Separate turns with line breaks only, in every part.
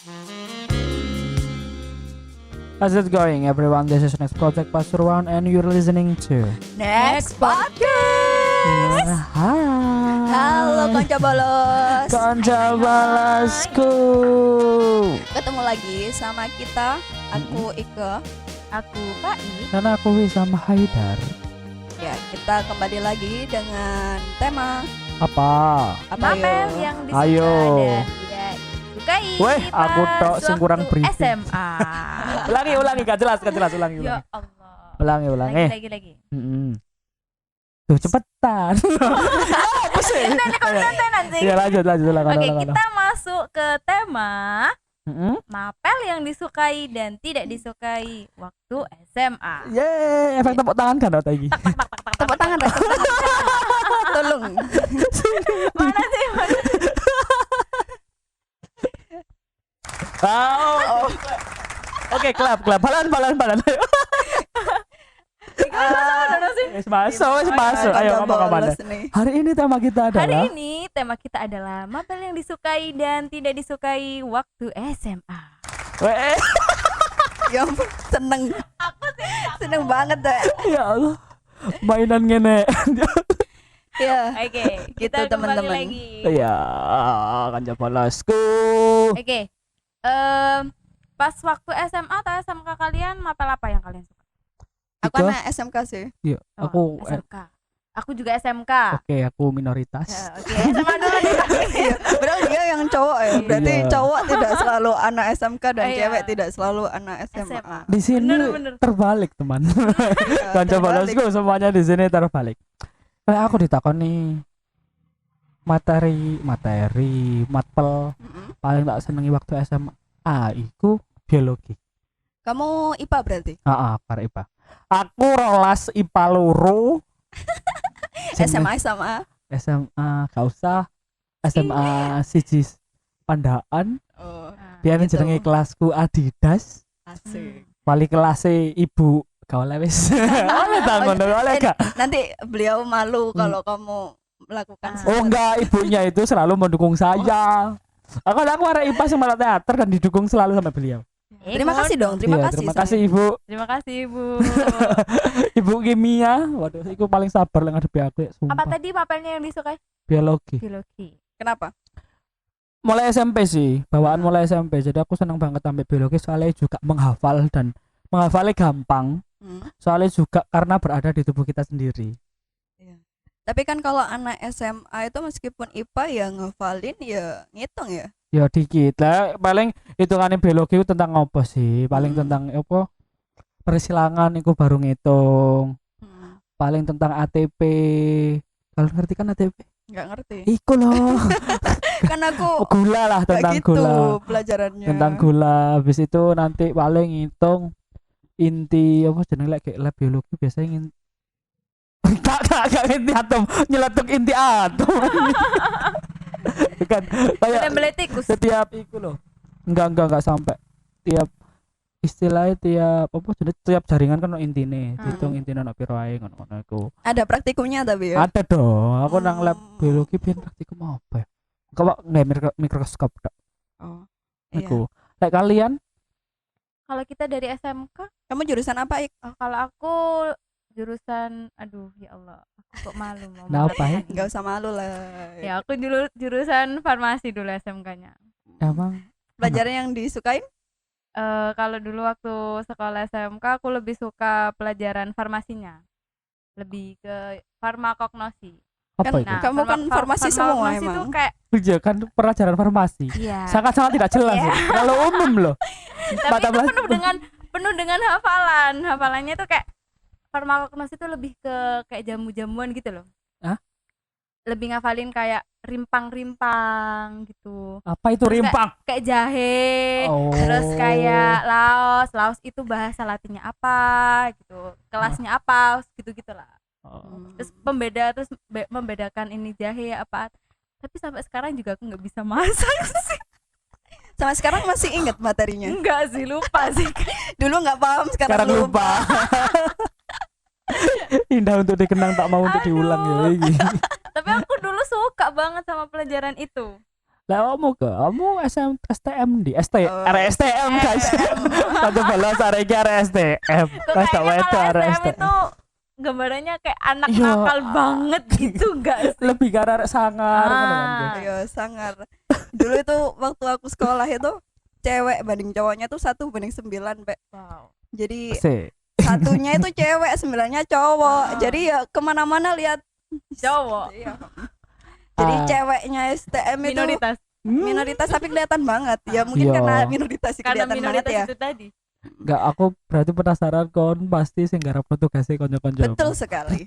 How's it going, everyone? This is Next Project Pasuruan, and you're listening to
Next Podcast.
Hai.
Halo Konco Bolos.
Konco Bolosku.
Ketemu lagi sama kita. Aku Ike.
Aku Pai.
Dan aku Wisam Haidar.
Ya, kita kembali lagi dengan tema
Apa?
Mapel
yo?
yang disuka
Ayo.
dan tidak disukai.
Weh, aku
pas
tok sing kurang
waktu
briefing.
SMA.
Ulangi, gak jelas, ulangi.
Ya Allah.
Ulangi.
Lagi.
Tuh cepetan. Apa sih?
Ini konten anjing.
Ya lanjut.
Oke, kita masuk ke tema
Mm-mm.
mapel yang disukai dan tidak disukai waktu SMA.
Yeay, efek tepuk tangan kan Dota iki.
Tepuk tangan, Rek. Tolong.
Mana sih?
Oh. Oke, clap. Balan. Wis masuk. Ayo
Konco
ngomong.
Bolos nih.
Hari ini tema kita
Hari
adalah
ini tema kita adalah mapel yang disukai dan tidak disukai waktu SMA.
Weh,
Ya ampun, seneng. Seneng banget deh.
ya Allah. Mainan ngene.
Ya.
Oke,
Gitu,
kita kembali
teman-teman.
lagi.
Iya, Konco Bolosku.
Oke, pas waktu SMA atau SMK kalian mapel apa yang kalian suka?
Aku
Ike?
anak SMK sih.
Iya,
Oh,
aku
SMK. Aku juga SMK.
Oke, aku minoritas.
Ya, Oke, SMA dulu nih.
Iya, padahal dia yang cowok ya. Berarti
Iya.
cowok tidak selalu anak SMK dan
Iya.
cewek tidak selalu anak SMA.
SMA.
Di sini
Bener.
terbalik, teman. Konco
Terbalik.
Bolosku semuanya di sini terbalik. Aku ditakoni materi matpel
Mm-mm.
paling tak senengi waktu SMA. Iku biologi.
Kamu IPA berarti?
Para IPA. Aku rolas IPA loro.
SMA
SMA gak usah. SMA siji Pandaan.
Oh,
Biar
gitu.
jenenge kelasku Adidas.
asik.
Wali kelasnya Ibu gak oleh wis. Oleh ta ngono oleh gak?
Nanti beliau malu kalau kamu melakukan
Oh enggak, ibunya itu selalu mendukung saya. Aku arek IPA sing malah teater dan didukung selalu sama beliau.
Terima kasih dong, terima
Iya,
kasih.
terima kasih Ibu.
Terima kasih, Bu.
Ibu kimia. Waduh, iku paling sabar lek ngadepi aku ya, sumpah.
Apa tadi mapelnya yang disukai?
Biologi.
Biologi.
Kenapa?
Mulai SMP sih, bawaan mulai SMP. Jadi aku senang banget sampai biologi soalnya juga menghafal dan menghafalnya gampang. Soalnya juga karena berada di tubuh kita sendiri.
Tapi kan kalau anak SMA itu meskipun IPA ya ngafalin ya ngitung ya.
Ya dikit lah, paling hitungannya biologi itu tentang apa sih? Paling tentang apa? Persilangan itu baru ngitung. Paling tentang ATP. Kalau ngerti kan ATP?
Nggak ngerti.
Iku loh.
Kan aku
Gula lah,
nggak
tentang
gitu
gula.
pelajarannya.
Tentang gula. Habis itu nanti paling ngitung inti apa jenenge lek lab biologi biasanya tak inti atom, nyeletuk inti atom. Kan kayak
Beletikus.
setiap iku loh. Enggak sampai tiap istilahnya tiap apa jenis tiap jaringan kan ono intine, dihitung intine ono piro ae ngono iku.
Ada praktikumnya tapi ya.
Ada dong. Aku nang lab biologi biyen praktikum apa ya? Kok nggak mikroskop tok.
Oh. Iya.
Iku. Lek kalian
Kalau kita dari SMK,
Kamu jurusan apa, Ik?
kalau aku jurusan ya Allah, aku kok malu mau
Nah,
mapel
apa ya?
lagi.
Nggak usah malu lah.
Ya, aku dulu jurusan farmasi dulu SMK-nya.
emang
Pelajaran yang disukain?
Kalau dulu waktu sekolah SMK aku lebih suka pelajaran farmasinya. Lebih ke farmakognosi.
apa
Kan-
itu?
Kamu kan farmasi semua
farmakognosi
emang.
itu kayak
Iya kan pelajaran farmasi.
iya.
Sangat-sangat tidak jelas
Iya.
ya. Kalau umum loh.
Tapi
mata
itu penuh dengan hafalan. Hafalannya tuh kayak farmakognosi itu lebih ke kayak jamu-jamuan gitu loh.
Hah?
Lebih ngafalin kayak rimpang-rimpang gitu.
Apa itu
Terus
rimpang?
Kayak jahe,
Oh.
terus kayak laos itu bahasa latinnya apa gitu, kelasnya apa, gitu-gitulah.
Oh.
Terus membedakan ini jahe apa. Tapi sampai sekarang juga aku nggak bisa masak sih.
Sampai sekarang masih ingat materinya.
Enggak sih, lupa sih.
Dulu nggak paham, sekarang
Sekarang lupa. Indah untuk dikenang, tak mau untuk
Aduh.
diulang ya. Iki.
Tapi aku dulu suka banget sama pelajaran itu.
Lah kamu STM di RSTM guys. Kata balas arek iki RSTM.
Kok
Wes tak
kayaknya
wedo
kalau SM
RSTM.
itu gambarannya kayak anak
Iya.
nakal banget gitu enggak sih?
Lebih ke arek sangar ngono kan.
Ah.
Iya, sangar. Dulu itu waktu aku sekolah itu cewek banding cowoknya tuh 1:9, Pak.
Wow.
Jadi
Sik.
satunya itu cewek, 9-nya cowok.
Ah.
Jadi ya kemana-mana lihat
Cowok.
Iya. Jadi
Ah.
ceweknya STM itu
Minoritas.
minoritas tapi kelihatan banget. Ya mungkin
Iya.
karena minoritas sih
Karena
kelihatan banget
minoritas
ya.
itu tadi.
Enggak, aku berarti penasaran kon pasti sing garap tugasnya konco-konco.
Betul sekali.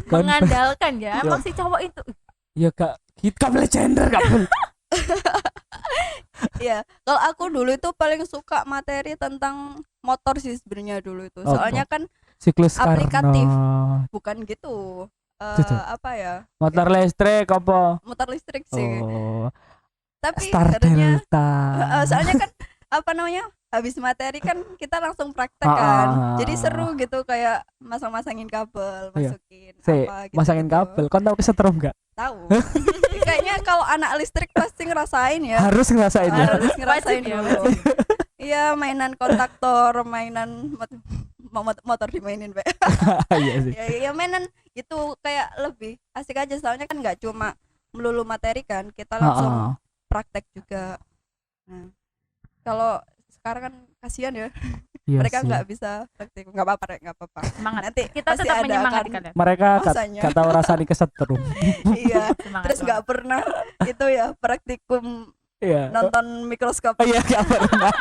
Kon
Mengandalkan ya.
Iya.
Emang si cowok itu
ya kak kita boleh gender kak boleh.
Iya, kalau aku dulu itu paling suka materi tentang motor sih sebenarnya dulu itu.
Apa?
Soalnya kan
Siklus
Aplikatif.
Carnot.
bukan gitu.
Tuh.
Apa ya?
Motor listrik apa?
Motor listrik sih.
Oh,
Tapi
Star
sebenarnya
Delta.
soalnya kan apa namanya? Habis materi kan kita langsung praktek
Ah,
kan.
ah,
Jadi
ah.
seru gitu kayak masang-masangin kabel,
Iya.
masukin
Si,
apa gitu.
masangin kabel. Kon tahu kesetrum enggak?
Tahu. Kayaknya kalau anak listrik pasti ngerasain ya.
Harus ngerasain ya.
Harus ngerasain
Wajib ya,
dulu. Iya, mainan kontaktor, mainan motor dimainin, Pak.
Iya sih.
Ya mainan itu kayak lebih asik aja soalnya kan nggak cuma melulu materi kan, kita langsung
Heeh.
praktek juga. Nah, kalau sekarang kan kasihan ya,
Iya
mereka
sih.
nggak bisa praktek. Nggak apa-apa, Rek, nggak apa-apa.
semangat.
Nanti
Kita
pasti
tetap
ada
menyemangati
kan.
kalian.
Mereka
Masanya.
gak tahu rasanya kesetrum.
Iya,
Semangat,
terus nggak pernah itu ya praktikum
Iya.
nonton mikroskop.
Oh iya gak pernah.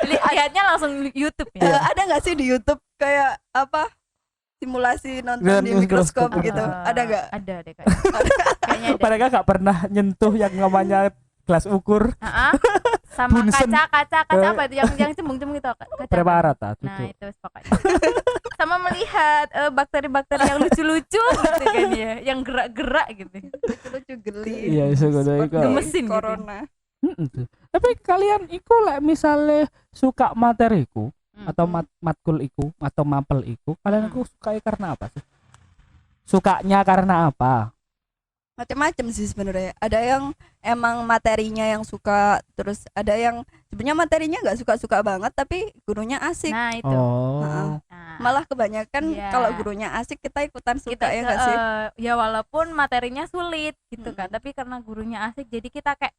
Lihatnya langsung YouTube
Eh,
ya.
ada nggak sih di YouTube kayak apa simulasi nonton
Dan
di mikroskop
mikroskop.
gitu? Ada nggak?
Ada deh kayaknya. Kayaknya ada.
Mereka gak pernah nyentuh yang namanya gelas ukur
Ah, sama
Bunsen.
kaca apa itu yang cembung-cembung itu kaca apa?
preparat ah
Nah
tutup.
itu pokoknya sama melihat bakteri-bakteri yang lucu-lucu gitu kan ya, yang gerak-gerak gitu.
Lucu geli.
Iya, iso ngono
Seperti
iku.
Gemesin gitu.
corona.
Tuh. Tapi kalian iku lek misalnya suka materiku atau
Mm-mm.
matkul iku atau mapel iku, kalian
Hmm.
iku sukai karena apa sih? Sukanya karena apa?
Macam-macam sih sebenarnya. Ada yang emang materinya yang suka, terus ada yang sebenarnya materinya nggak suka-suka banget tapi gurunya asik.
Nah itu.
Oh.
Heeh.
Nah,
Malah kebanyakan
Iya.
kalau gurunya asik kita ikutan suka
kita
ya nggak sih?
ya walaupun materinya sulit gitu kan,
Mm-mm.
tapi karena gurunya asik jadi kita kayak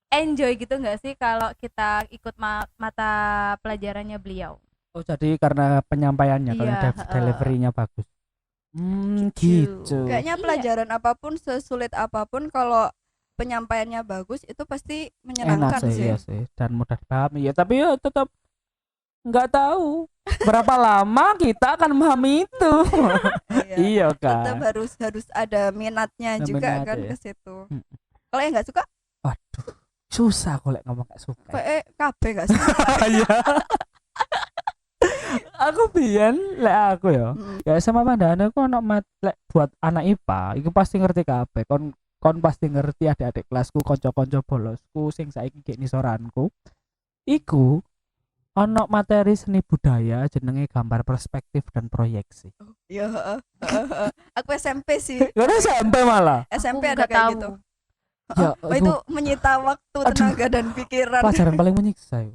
enjoy gitu nggak sih kalau kita ikut mata pelajarannya beliau.
Oh, jadi karena penyampaiannya kalian
Iya,
deliverynya bagus.
Gitu.
Gitu.
Kayaknya
Iya.
pelajaran apapun sesulit apapun kalau penyampaiannya bagus itu pasti
Enak
menyenangkan
sih,
sih.
iya sih, dan mudah dipahami ya. Tapi ya tetap nggak tahu berapa lama kita akan memahami itu.
Iya.
Iya
Tetap
kan.
harus ada minatnya
Ada
juga
minat
kan
ya.
ke situ.
Mm.
Kalau yang nggak suka,
Waduh, susah kalau ngomong kayak suka.
kayak kabeh nggak suka.
Iya. Aku biyen lek aku ya.
Mm.
Ya sama Mandana aku ono lek buat anak IPA, iku pasti ngerti kabeh. Kon pasti ngerti adik-adik kelasku, kanca-kanca bolosku sing saiki gek nisoranku. Iku ono materi seni budaya jenenge gambar perspektif dan proyeksi.
Iya, heeh. Aku SMP sih.
Karena sampai malah.
SMP
Aku
ada
nggak
kayak
tahu.
gitu.
Ya,
Oh, itu menyita waktu,
Aduh.
tenaga dan pikiran.
pelajaran paling menyiksa yo.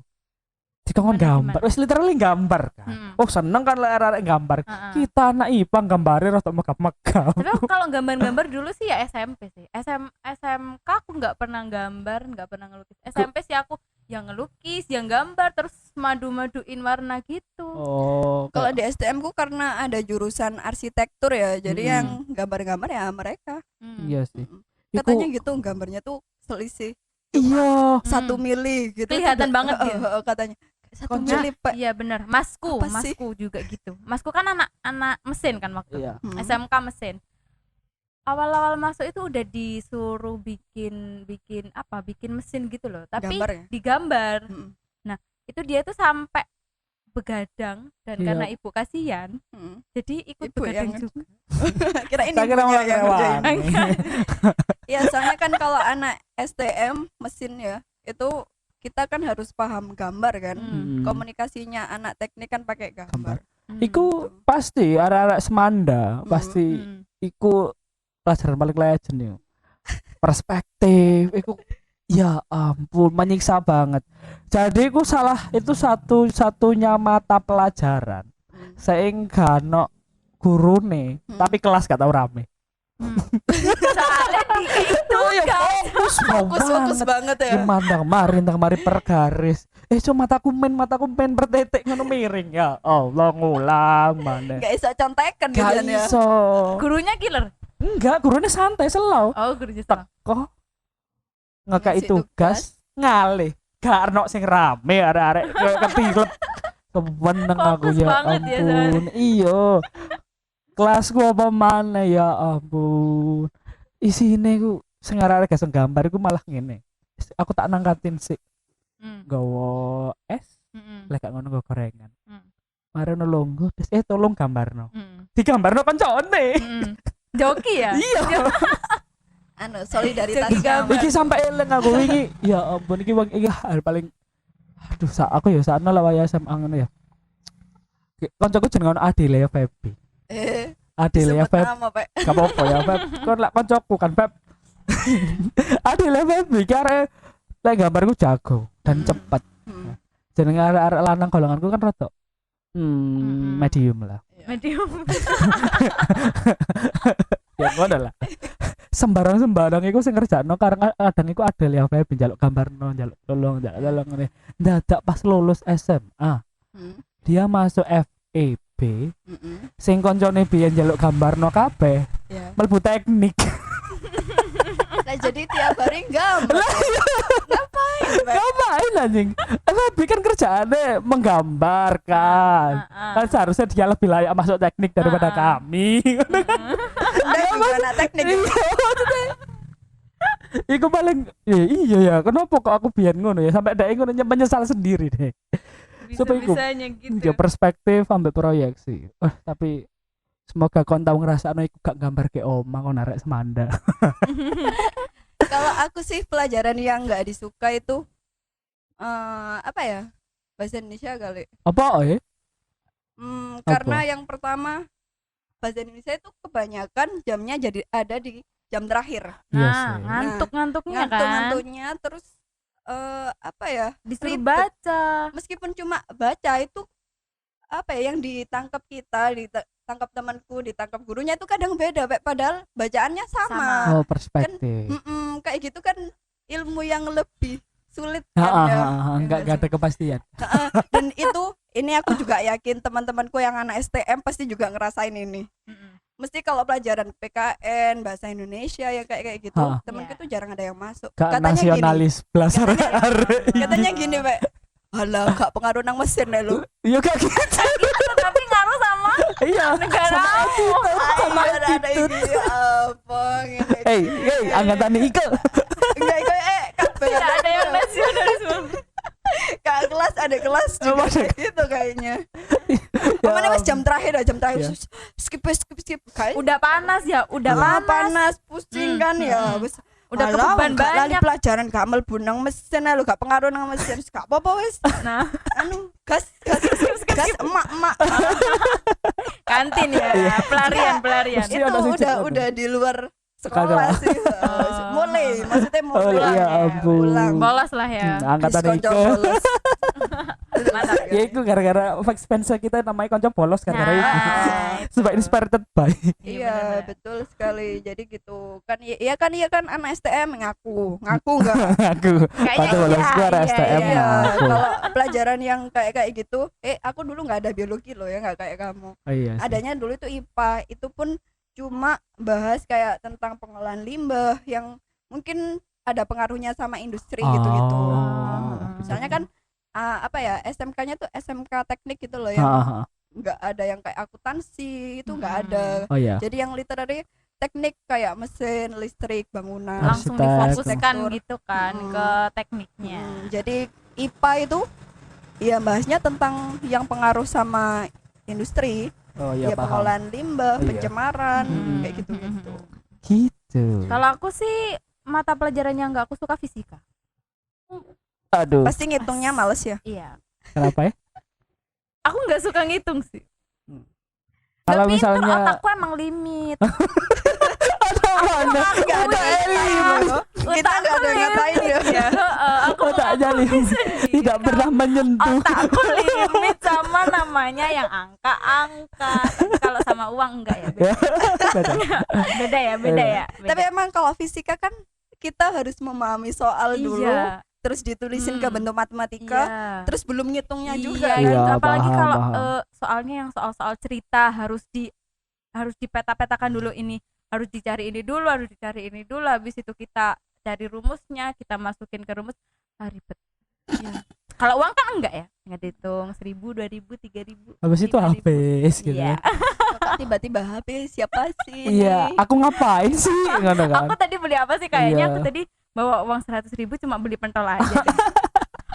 Dikongkon
Gimana,
gambar,
gimana?
wis literally gambar kan.
Hmm.
Oh seneng kan lek arek gambar.
Heeh.
Kita anak IPA gambare rada megap-megap.
Tapi aku kalau gambar-gambar dulu sih ya SMP sih. SMK aku nggak pernah gambar, nggak pernah ngelukis. SMP sih aku yang ngelukis, yang gambar, terus madu-maduin warna gitu.
Oh,
Kalau di STM ku karena ada jurusan arsitektur ya, jadi
Mm-mm.
yang gambar-gambar ya mereka.
Hmm.
iya sih.
Katanya gitu gambarnya tuh selisih
Iya.
1 mili gitu.
Kelihatan
Itu
banget dia.
katanya. 1
Konsep.
mili, Pak.
Iya benar, masku
Apa sih?
juga gitu. Masku kan anak mesin kan waktu
Iya.
Hmm.
SMK mesin. Awal-awal masuk itu udah disuruh bikin mesin gitu loh. Tapi
Gambar ya?
digambar.
Mm.
Itu dia tuh sampai begadang dan
Iya.
karena ibu kasihan,
Mm.
jadi ikut
Ibu
begadang
yang-
juga.
Kira ini
Tak kira
ibunya
malah
yang
lewat.
ngerjain. Ya, soalnya kan kalau anak STM mesin ya, itu kita kan harus paham gambar kan.
Hmm.
Komunikasinya anak teknik kan pakai gambar.
Hmm.
Iku pasti arek-arek Semanda
Hmm.
pasti
Hmm.
iku pelajaran paling legend yo. perspektif iku ya ampun menyiksa banget. Jadi iku salah itu satu-satunya mata pelajaran sehingga no gurune tapi kelas gak tau rame.
Soalnya itu
Ya
kan
Fokus banget ya.
Mandang mari per garis. Cuma mataku men bertetek ngono miring ya. Allah ngulang mana.
Gak bisa contekan gitu
Gak
kan ya.
iso.
gurunya killer.
Enggak, gurunya santai selau.
Oh, gurunya salah.
Teko ngekai
Ngasih
tugas ngalih. Gak ono sing rame arek-arek koyo ketilep. Kebeneng aku
Fokus
ya
banget ya,
ampun. Iya. Kelasku apa mana ya ampun. Isine ku sing arek-arek gak sing gambar iku malah ngene. Aku tak nangkatin sih. Gawa es, lek gak ngono nggo gorengan. Marono longgo, terus tolong gambarno. Digambarno kancane.
Joki ya?
Iya.
Anu solidaritas
Jadi
gambar.
Iki sampai eling aku wingi. Ya ampun iki wong iki hal paling aduh aku ya sakno lah waya SMA ngono ya. Kancaku jenenge Adele ya Febi. Adele ya
Sebut
Feb.
nama, Pak.
Gak apa-apa ya Feb. Kon lak kancaku kan Feb. Adele Febi kare lek gambarku jago dan cepet. Jenenge arek-arek lanang golonganku kan rada medium lah.
Medium.
Ya ngono lah. Sembarang iku sing ngerjakno kadang iku Adele ya Febi njaluk gambarno, njaluk tolong ngene. Dadak pas lulus SMA, dia masuk FEB. Sing koncone biyen njaluk gambarno kabeh,
Ya.
mlebu teknik.
Nah, jadi tiap hari gambar. Ngapain, Pak?
Ngapain anjing? FEB kan kerjaannya menggambarkan. Kan seharusnya dia lebih layak masuk teknik daripada kami.
Anda juga anak teknik.
Iku paling iya ya, kenapa kok aku biyen ngono ya sampai dek ngono menyesal sendiri deh.
Bisa-bisanya gitu.
Ya perspektif ambek proyeksi. Tapi semoga kon tau ngrasakno iku gak gambar ke oma kon arek semanda.
Kalau aku sih pelajaran yang nggak disuka itu apa ya? Bahasa Indonesia kali.
Apa
Karena yang pertama bahasa Indonesia itu kebanyakan jamnya jadi ada di jam terakhir.
Nah,
sih.
ngantuk-ngantuknya kan.
Ngantuk-ngantuknya terus apa ya?
Disuruh
ribet.
baca.
Meskipun cuma baca itu apa ya yang ditangkap kita, ditangkap temanku, ditangkap gurunya itu kadang beda, Pak. Padahal bacaannya sama.
Oh, perspektif.
Kayak gitu kan ilmu yang lebih sulit kan ya.
Enggak ada kepastian.
Dan ini aku juga yakin teman-temanku yang anak STM pasti juga ngerasain ini. Mesti kalau pelajaran PKN bahasa Indonesia ya kayak gitu, temanku tuh jarang ada yang masuk.
Gak
Katanya
nasionalis belasan
katanya gini, Pak. Halah, gak pengaruh nang mesin deh lu.
Iya gak gitu.
Tapi ngaruh sama
Iya.
negara.
Sama
ada
attitude.
ini apa ngene.
Hey, angkatan Ike.
Enggak kabeh.
Tidak ada yang nasionalisme.
Kak kelas ada kelas juga kayak gitu kayaknya. Kemana mas jam terakhir
Iya.
skip kayak
Udah panas ya, udah panas.
pusing kan ya. Wis
Udah kebeban
lali
banyak.
pelajaran gak mlebu nang mesin lu gak pengaruh nang mesin gak apa-apa wis.
Nah,
Anu gas emak
kantin ya, pelarian.
Mesti
itu
ada sing cek
udah di luar
Sekolah.
sekolah sih. Maksudnya
Oh, iya ampun.
pulang.
Bolos lah ya.
Angkatan
Diskon
Ike.
bolos.
Mantap.
Ya itu gara-gara Fax Spencer kita namanya konco polos gara-gara itu.
itu.
Sebab inspired by.
Iya
benar-benar.
betul sekali. Jadi gitu kan iya kan anak STM ngaku enggak.
Aku
Kayaknya
waktu bolos
iya,
gua
iya,
STM
Iya,
aku.
kalau pelajaran yang kayak gitu, aku dulu nggak ada biologi loh ya, nggak kayak kamu.
Oh iya sih.
Adanya dulu itu IPA, itu pun cuma bahas kayak tentang pengolahan limbah yang mungkin ada pengaruhnya sama industri gitu-gitu.
Oh.
Misalnya kan apa ya SMK-nya tuh SMK teknik gitu loh ya, nggak ada yang kayak akuntansi itu nggak ada.
Oh iya.
Jadi yang literary teknik kayak mesin, listrik, bangunan.
Langsung
Arsitek.
difokuskan gitu kan ke tekniknya.
Jadi IPA itu ya bahasnya tentang yang pengaruh sama industri,
Oh iya
ya
paham.
pengolahan limbah,
Iya.
pencemaran,
Hmm.
kayak gitu-gitu.
Gitu.
Kalau aku sih mata pelajaran yang nggak aku suka fisika.
Aduh.
Pasti ngitungnya males ya.
Iya.
Kenapa ya?
Aku nggak suka ngitung sih.
Kalau
Nggak pinter,
misalnya
otakku emang limit.
Aduh,
Nggak ada elim. Kita nggak ada ngatain ya.
Aku
Otaknya tidak pernah menyentuh.
otakku limit sama namanya yang angka-angka. Tapi kalau sama uang enggak ya? Beda ya, beda ya. Beda.
Tapi emang kalau fisika kan kita harus memahami soal dulu,
Iya.
terus ditulisin ke bentuk matematika,
Iya.
terus belum ngitungnya juga.
Iya,
Iya,
kan? Apalagi
paham,
kalau
paham.
soalnya yang soal-soal cerita harus dipeta-petakan dulu, ini harus dicari ini dulu, harus dicari ini dulu, habis itu kita cari rumusnya, kita masukin ke rumus, ribet. Iya. Kalau uang kan enggak ya, nggak dihitung 1.000, 2.000, 3.000.
Habis itu
5.000.
habis gitu.
Iya.
Kok tiba-tiba HP siapa sih?
Iya, aku ngapain sih ngono kan.
Aku tadi beli apa sih kayaknya?
Iya.
Aku tadi bawa uang 100.000 cuma beli pentol aja. deh.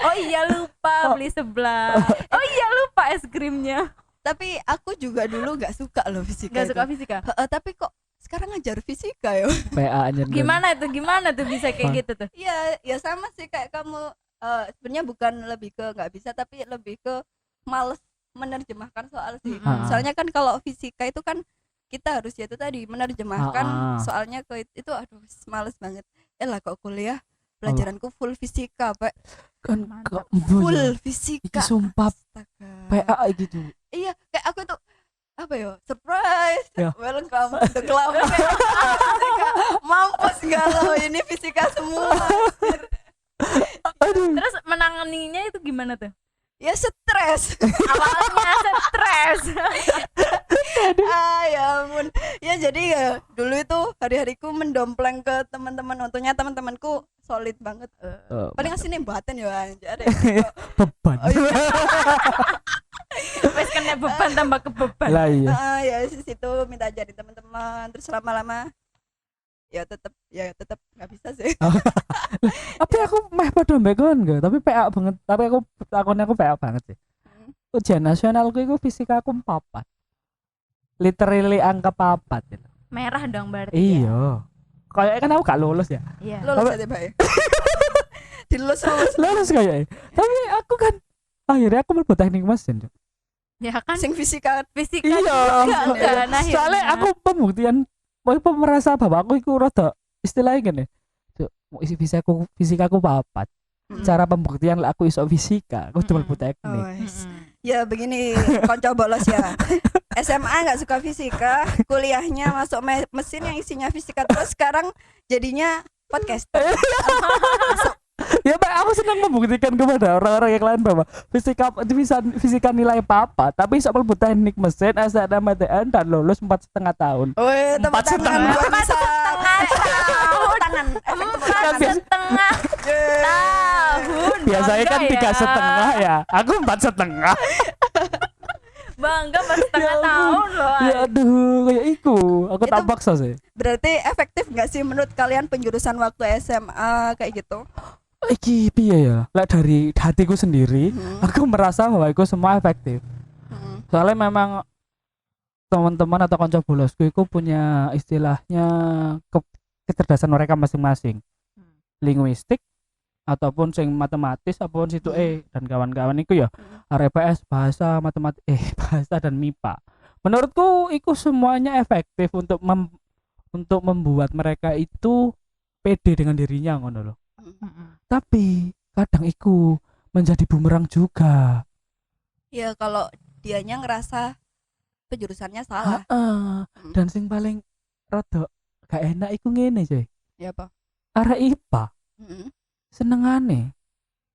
Oh iya lupa beli sebelah. Oh iya lupa es krimnya.
Tapi aku juga dulu nggak suka loh fisika.
Gak
itu.
suka fisika.
Tapi kok sekarang ngajar fisika ya?
PA nya
Gimana tuh bisa kayak gitu tuh?
Iya, ya sama sih kayak kamu. Sebenarnya bukan lebih ke nggak bisa, tapi lebih ke males menerjemahkan soal sih. Soalnya kan kalau fisika itu kan kita harus ya itu tadi menerjemahkan soalnya ke itu, aduh males banget. Lah kok kuliah pelajaranku full fisika, Pak.
kan
Mantap.
Full fisika.
Iki sumpah
Astaga.
PA gitu.
Iya, kayak aku tuh apa ya, surprise,
Ya.
welcome to club. Mampus enggak lo, ini fisika semua.
Aduh.
Terus menanganinya itu gimana tuh?
Ya stres.
Awalnya stres.
Ya ampun. Ya jadi ya dulu itu hari-hariku mendompleng ke teman-teman. Untungnya teman-temanku solid banget. Paling asli baten ya anjir.
Beban.
Oh, iya.
Wes kena beban tambah ke beban.
Lah iya.
Ya di situ minta ajarin teman-teman, terus lama-lama ya tetap nggak bisa sih.
Tapi aku meh padha mbek kon gak, tapi PA banget. Tapi aku PA banget sih. Ujian nasionalku iku fisika aku 4. Literally angka 4 gitu.
Merah dong berarti.
Iya. Kayaknya kan aku gak lulus ya.
Iya.
Lulus aja Pak. Dilulus.
Lulus kayaknya. Tapi aku kan akhirnya aku mlebu teknik mesin. Cuk.
Ya kan
Sing fisika
fisika
Iya.
juga kan akhirnya.
Soalnya aku pembuktian merasa bahwa aku iku rada istilahnya gini. Cuk, isi fisikaku 4. Cara pembuktian lah aku iso fisika, aku cuma mlebu teknik.
Ya begini konco bolos ya. SMA nggak suka fisika, kuliahnya masuk mesin yang isinya fisika, terus sekarang jadinya podcast.
Ya Pak, aku senang membuktikan kepada orang-orang yang lain bahwa fisika nilai apa, tapi iso mlebu teknik mesin, SNMPTN dan lulus 4,5 tahun.
Woi, tepuk
4,5.
tangan buat bisa. Tangan.
4,5 tahun.
Biasanya kan
Bangga
3,5 ya. Aku 4,5.
Bangga 4,5 tahun loh.
Ya aduh, kayak iku. Aku
Itu-
tak paksa sih.
Berarti efektif nggak sih menurut kalian penjurusan waktu SMA kayak gitu?
Iki piye ya? Lah dari hatiku sendiri, aku merasa bahwa itu semua efektif. Soalnya memang teman-teman atau kanca bolosku itu punya istilahnya kecerdasan mereka masing-masing. Linguistik ataupun sing matematis ataupun situ dan kawan-kawan itu ya RPS bahasa bahasa dan MIPA. Menurutku itu semuanya efektif untuk membuat mereka itu pede dengan dirinya ngono loh. Tapi kadang itu menjadi bumerang juga.
Ya kalau dianya ngerasa penjurusannya salah.
Dan sing paling rada gak enak iku ngene coy.
Ya apa?
Arek IPA senengane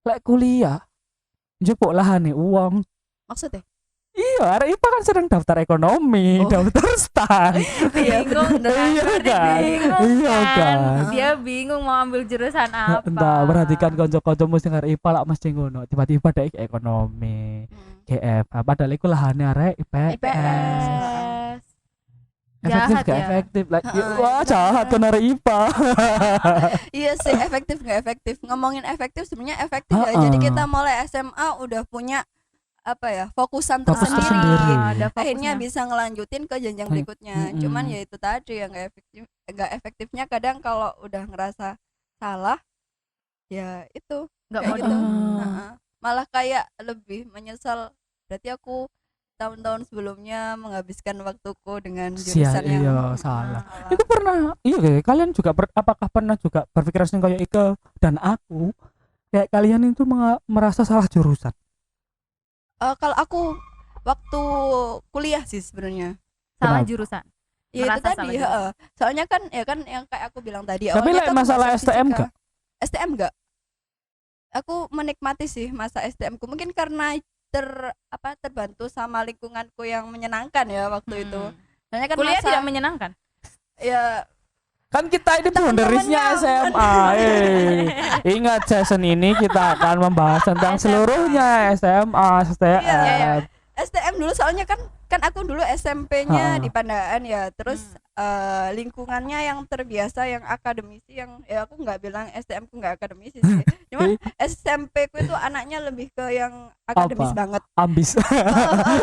lek kuliah njupuk lahane uang.
Maksudnya?
Iya, arek IPA kan sering daftar ekonomi, daftar stan.
Bingung
Iya
berarti
kan?
bingung
Iya kan?
Dia bingung mau ambil jurusan apa.
Entah perhatikan kanca-kancamu sing arek IPA lak mesti ngono. Tiba-tiba dhek ekonomi, GF, padahal iku lahane arek IPS.
IPS.
Efektif
Jahat
gak
ya?
efektif? Wah, jahat kan arek IPA.
Iya sih, efektif nggak efektif. Ngomongin efektif sebenarnya efektif ya. Jadi kita mulai SMA udah punya apa ya, fokusan
Fokus
tersendiri.
tersendiri.
Ada
Akhirnya
fokusnya.
bisa ngelanjutin ke jenjang berikutnya. Cuman ya itu tadi yang nggak efektifnya kadang kalau udah ngerasa salah ya itu
Nggak
kayak
mau
gitu.
di-
Malah kayak lebih menyesal, berarti aku tahun-tahun sebelumnya menghabiskan waktuku dengan
Sia,
jurusan yang
iya salah. Iku pernah, iya kayak kalian juga apakah pernah juga berpikiran sing kayak Ike dan aku kayak kalian itu merasa salah jurusan?
Kalau aku waktu kuliah sih sebenarnya.
Salah
Kenapa?
jurusan.
Ya itu
Merasa
tadi,
salah jurusan.
soalnya kan ya kan yang kayak aku bilang tadi.
Tapi
awalnya
like
tuh aku
masalah
masuk
STM
fisika.
gak?
STM enggak. Aku menikmati sih masa STM ku mungkin karena terbantu sama lingkunganku yang menyenangkan ya waktu itu. Soalnya kan
Kuliah
masa,
tidak menyenangkan.
ya
Kan kita ini boundaries-nya
Teman-temannya.
SMA. Ingat season ini kita akan membahas tentang
SMA.
seluruhnya SMA, STM.
Iya. STM dulu soalnya kan aku dulu SMP-nya
Ha.
di Pandaan ya. Terus lingkungannya yang terbiasa yang akademisi yang ya aku nggak bilang STM ku nggak akademisi sih. Cuma SMP ku itu anaknya lebih ke yang akademis
Apa?
banget.
Ambis.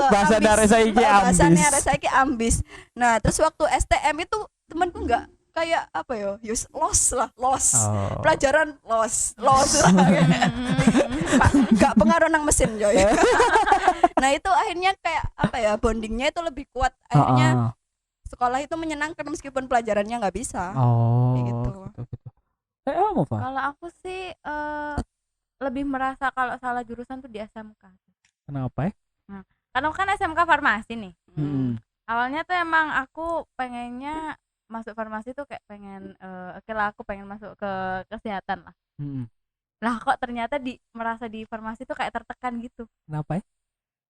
Bahasa
Ambis.
dari saya iki
Bahasanya
ambis.
dari saya iki ambis. Nah, terus waktu STM itu temanku nggak kayak apa ya? Lost.
Oh.
Pelajaran lost nggak pengaruh nang mesin Joy. Nah itu akhirnya kayak apa ya, bondingnya itu lebih kuat, akhirnya sekolah itu menyenangkan meskipun pelajarannya nggak bisa.
Oh,
Kayak gitu.
gitu. Kamu Pak?
Kalau aku sih lebih merasa kalau salah jurusan tuh di SMK.
Kenapa ya?
Karena kan SMK farmasi nih.
Hmm.
Awalnya tuh emang aku pengennya masuk farmasi tuh kayak pengen oke lah aku pengen masuk ke kesehatan lah. Lah kok ternyata merasa di farmasi tuh kayak tertekan gitu.
Kenapa ya?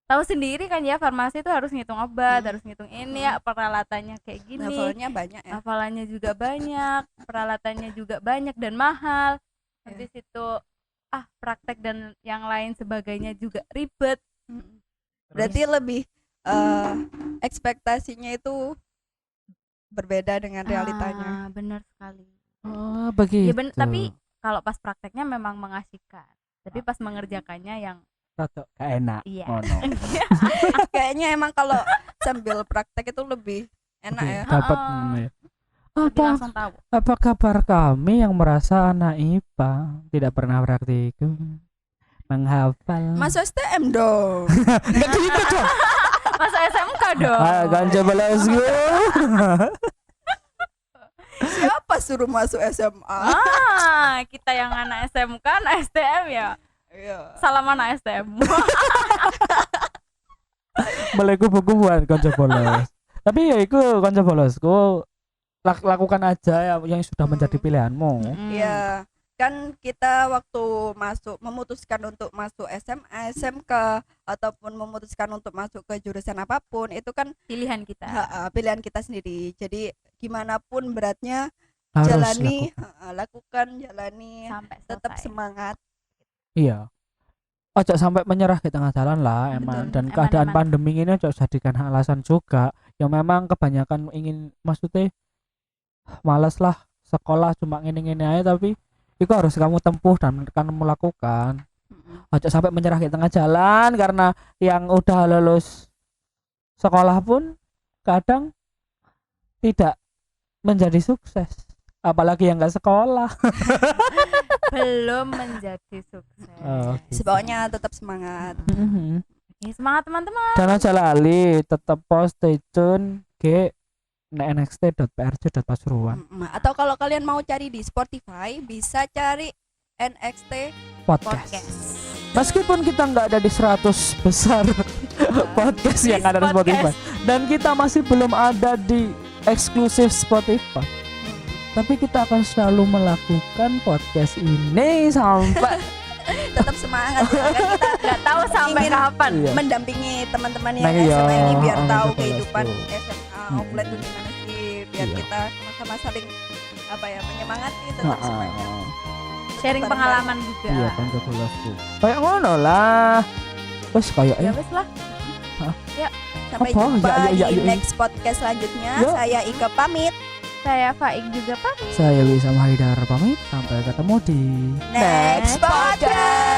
Tahu sendiri kan ya, farmasi tuh harus ngitung obat, harus ngitung ini ya, peralatannya kayak gini.
Levelnya banyak ya.
Hafalannya juga banyak, peralatannya juga banyak dan mahal. Habis itu praktek dan yang lain sebagainya juga ribet.
Berarti lebih ekspektasinya itu berbeda dengan realitanya.
Benar sekali.
Oh, begitu.
Ya tapi kalau pas prakteknya memang mengasihkan. Tapi pas mengerjakannya yang
rada gak enak.
Iya.
Ngono.
Kayaknya emang kalau sambil praktek itu lebih enak ya.
Dapat ngono ya.
lebih langsung tahu.
Apa kabar kami yang merasa anak IPA tidak pernah praktikum menghafal?
Masuk STM dong.
Nggak gitu dong.
Masa SMK dong.
Ayo ganja balas gue.
Siapa suruh masuk SMA?
Kita yang anak SMK, anak STM ya.
Iya.
Salam anak STM.
Boleh kubu-kubuan ganja balas. Tapi ya itu ganja balasku lakukan aja ya yang sudah menjadi pilihanmu.
Iya. Kan kita waktu memutuskan untuk masuk SMA, SMK ataupun memutuskan untuk masuk ke jurusan apapun itu kan
Pilihan kita.
pilihan kita sendiri. Jadi gimana pun beratnya
Harus
jalani,
lakukan.
jalani,
Sampai
tetap
selesai.
semangat.
Iya. Ojo sampai menyerah di tengah jalan lah emang.
Betul.
Dan
Emang,
keadaan
emang.
pandemi ini ojo jadikan alasan juga. Ya memang kebanyakan ingin maksudnya malas lah sekolah cuma ngene-ngene aja, tapi itu harus kamu tempuh dan kamu lakukan. Ojo sampai menyerah di tengah jalan karena yang udah lulus sekolah pun kadang tidak menjadi sukses. Apalagi yang nggak sekolah.
Belum menjadi sukses.
Sebabnya tetap semangat.
Ya, semangat teman-teman.
Dan aja lali tetap post stay tune ke nxt.prj.pasuruan
Atau kalau kalian mau cari di Spotify bisa cari NXT
podcast. Meskipun kita nggak ada di 100 besar podcast yang ada di Spotify dan kita masih belum ada di eksklusif Spotify, tapi kita akan selalu melakukan podcast ini sampai
tetap semangat ya. Kan kita
Nggak tahu sampai
ingin
kapan.
Iya.
mendampingi teman-teman yang
Nah, iya.
SMA ini biar tahu
Betul,
kehidupan
betul.
SMA offline itu gimana sih, biar
Iya.
kita sama-sama saling menyemangati, tetap semangat.
Sharing
Bareng-bareng.
pengalaman juga.
iya kan kebelasku kayak ngono lah wes kayak
Ya wes lah.
Sampai
Apa?
jumpa
Ya.
di next podcast selanjutnya.
Ya.
Saya Ika pamit.
Saya Faik juga pamit.
saya Wisam Haidar pamit sampai ketemu di
Next podcast.